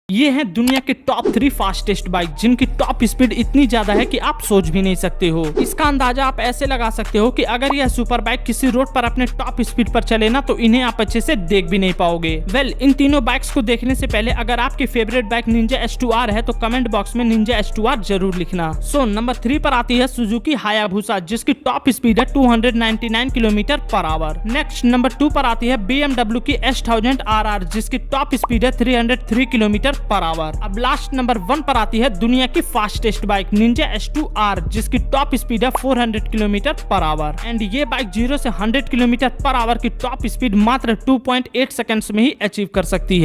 ये हैं दुनिया के टॉप 3 फास्टेस्ट बाइक जिनकी टॉप स्पीड इतनी ज्यादा है कि आप सोच भी नहीं सकते हो। इसका अंदाजा आप ऐसे लगा सकते हो कि अगर यह सुपर बाइक किसी रोड पर अपने टॉप स्पीड पर चले ना तो इन्हें आप अच्छे से देख भी नहीं पाओगे। इन तीनों बाइक्स को देखने से पहले अगर आपकी फेवरेट बाइक निंजा H2R है तो कमेंट बॉक्स में निंजा H2R जरूर लिखना। नंबर 3 पर आती है सुजुकी हायाबुसा जिसकी टॉप स्पीड है 299 kilometre per hour. Next number 2 पर आती है BMW की S1000 RR जिसकी टॉप स्पीड है 303 किलोमीटर पर आवर। अब लास्ट नंबर 1 पर आती है दुनिया की फास्टेस्ट बाइक निंजा H2R जिसकी टॉप स्पीड है 400 किलोमीटर पर आवर। एंड ये बाइक 0 से 100 किलोमीटर पर आवर की टॉप स्पीड मात्र 2.8 सेकंड्स में ही अचीव कर सकती है।